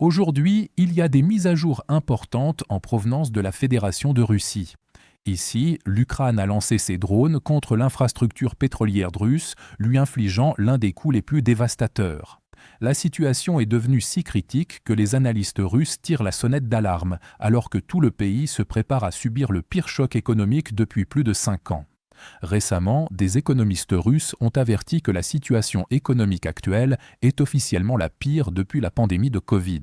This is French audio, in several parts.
Aujourd'hui, il y a des mises à jour importantes en provenance de la Fédération de Russie. Ici, l'Ukraine a lancé ses drones contre l'infrastructure pétrolière russe, lui infligeant l'un des coups les plus dévastateurs. La situation est devenue si critique que les analystes russes tirent la sonnette d'alarme, alors que tout le pays se prépare à subir le pire choc économique depuis plus de 5 ans. Récemment, des économistes russes ont averti que la situation économique actuelle est officiellement la pire depuis la pandémie de Covid.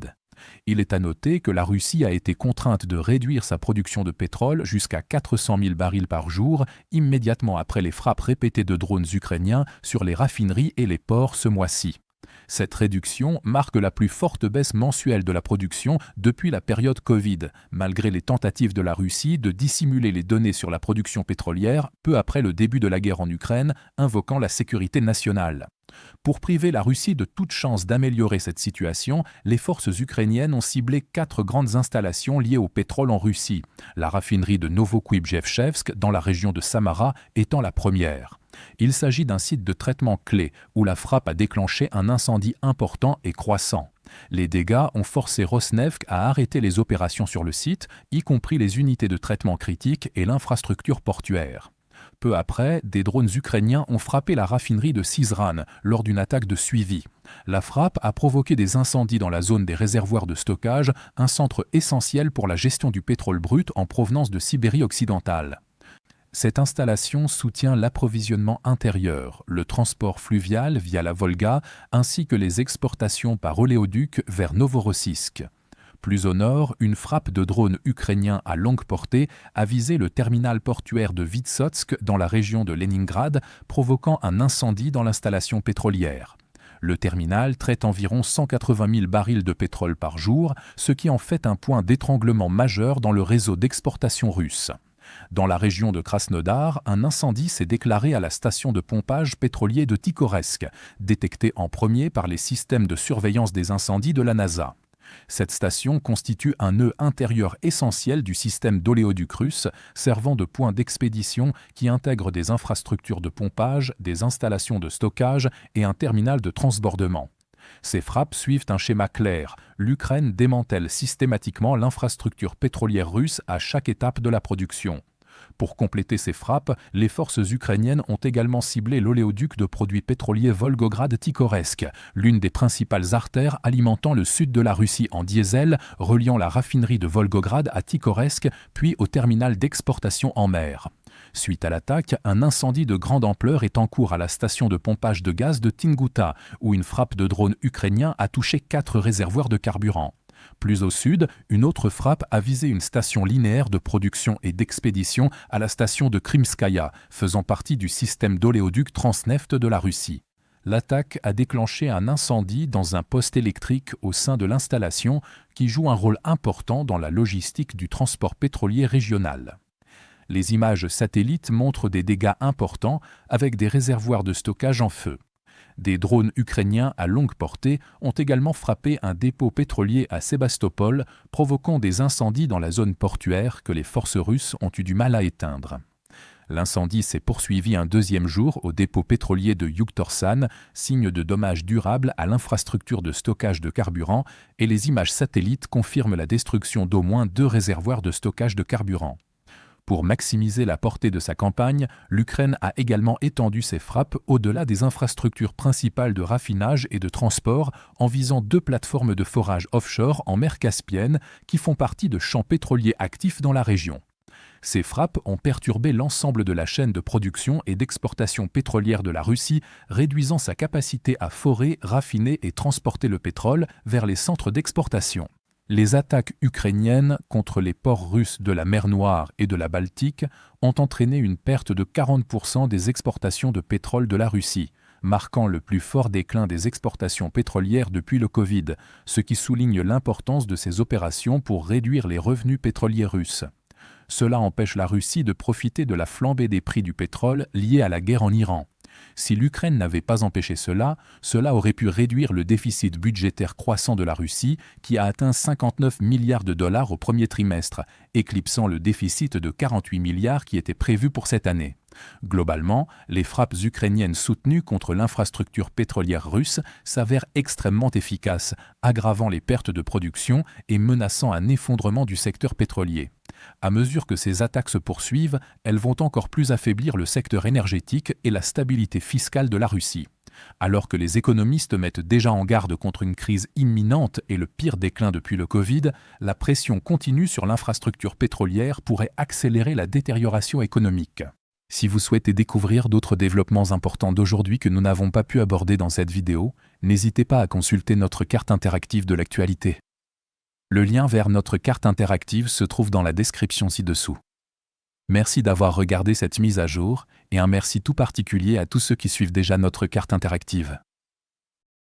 Il est à noter que la Russie a été contrainte de réduire sa production de pétrole jusqu'à 400 000 barils par jour, immédiatement après les frappes répétées de drones ukrainiens sur les raffineries et les ports ce mois-ci. Cette réduction marque la plus forte baisse mensuelle de la production depuis la période Covid, malgré les tentatives de la Russie de dissimuler les données sur la production pétrolière peu après le début de la guerre en Ukraine, invoquant la sécurité nationale. Pour priver la Russie de toute chance d'améliorer cette situation, les forces ukrainiennes ont ciblé 4 grandes installations liées au pétrole en Russie, la raffinerie de Novokuibzhevchevsk dans la région de Samara étant la première. Il s'agit d'un site de traitement clé où la frappe a déclenché un incendie important et croissant. Les dégâts ont forcé Rosneft à arrêter les opérations sur le site, y compris les unités de traitement critiques et l'infrastructure portuaire. Peu après, des drones ukrainiens ont frappé la raffinerie de Syzran lors d'une attaque de suivi. La frappe a provoqué des incendies dans la zone des réservoirs de stockage, un centre essentiel pour la gestion du pétrole brut en provenance de Sibérie occidentale. Cette installation soutient l'approvisionnement intérieur, le transport fluvial via la Volga, ainsi que les exportations par oléoduc vers Novorossiysk. Plus au nord, une frappe de drones ukrainiens à longue portée a visé le terminal portuaire de Vitsotsk dans la région de Leningrad, provoquant un incendie dans l'installation pétrolière. Le terminal traite environ 180 000 barils de pétrole par jour, ce qui en fait un point d'étranglement majeur dans le réseau d'exportation russe. Dans la région de Krasnodar, un incendie s'est déclaré à la station de pompage pétrolier de Tikhoresk, détecté en premier par les systèmes de surveillance des incendies de la NASA. Cette station constitue un nœud intérieur essentiel du système d'oléoduc russe, servant de point d'expédition qui intègre des infrastructures de pompage, des installations de stockage et un terminal de transbordement. Ces frappes suivent un schéma clair. L'Ukraine démantèle systématiquement l'infrastructure pétrolière russe à chaque étape de la production. Pour compléter ces frappes, les forces ukrainiennes ont également ciblé l'oléoduc de produits pétroliers Volgograd-Tikhoresk, l'une des principales artères alimentant le sud de la Russie en diesel, reliant la raffinerie de Volgograd à Tikhoresk, puis au terminal d'exportation en mer. Suite à l'attaque, un incendie de grande ampleur est en cours à la station de pompage de gaz de Tinguta, où une frappe de drone ukrainien a touché 4 réservoirs de carburant. Plus au sud, une autre frappe a visé une station linéaire de production et d'expédition à la station de Krimskaya, faisant partie du système d'oléoduc Transneft de la Russie. L'attaque a déclenché un incendie dans un poste électrique au sein de l'installation qui joue un rôle important dans la logistique du transport pétrolier régional. Les images satellites montrent des dégâts importants avec des réservoirs de stockage en feu. Des drones ukrainiens à longue portée ont également frappé un dépôt pétrolier à Sébastopol, provoquant des incendies dans la zone portuaire que les forces russes ont eu du mal à éteindre. L'incendie s'est poursuivi un deuxième jour au dépôt pétrolier de Yuktorsan, signe de dommages durables à l'infrastructure de stockage de carburant, et les images satellites confirment la destruction d'au moins 2 réservoirs de stockage de carburant. Pour maximiser la portée de sa campagne, l'Ukraine a également étendu ses frappes au-delà des infrastructures principales de raffinage et de transport en visant 2 plateformes de forage offshore en mer Caspienne qui font partie de champs pétroliers actifs dans la région. Ces frappes ont perturbé l'ensemble de la chaîne de production et d'exportation pétrolière de la Russie, réduisant sa capacité à forer, raffiner et transporter le pétrole vers les centres d'exportation. Les attaques ukrainiennes contre les ports russes de la mer Noire et de la Baltique ont entraîné une perte de 40% des exportations de pétrole de la Russie, marquant le plus fort déclin des exportations pétrolières depuis le Covid, ce qui souligne l'importance de ces opérations pour réduire les revenus pétroliers russes. Cela empêche la Russie de profiter de la flambée des prix du pétrole liée à la guerre en Iran. Si l'Ukraine n'avait pas empêché cela, cela aurait pu réduire le déficit budgétaire croissant de la Russie qui a atteint 59 milliards de dollars au premier trimestre, éclipsant le déficit de 48 milliards qui était prévu pour cette année. Globalement, les frappes ukrainiennes soutenues contre l'infrastructure pétrolière russe s'avèrent extrêmement efficaces, aggravant les pertes de production et menaçant un effondrement du secteur pétrolier. À mesure que ces attaques se poursuivent, elles vont encore plus affaiblir le secteur énergétique et la stabilité fiscale de la Russie. Alors que les économistes mettent déjà en garde contre une crise imminente et le pire déclin depuis le Covid, la pression continue sur l'infrastructure pétrolière pourrait accélérer la détérioration économique. Si vous souhaitez découvrir d'autres développements importants d'aujourd'hui que nous n'avons pas pu aborder dans cette vidéo, n'hésitez pas à consulter notre carte interactive de l'actualité. Le lien vers notre carte interactive se trouve dans la description ci-dessous. Merci d'avoir regardé cette mise à jour et un merci tout particulier à tous ceux qui suivent déjà notre carte interactive.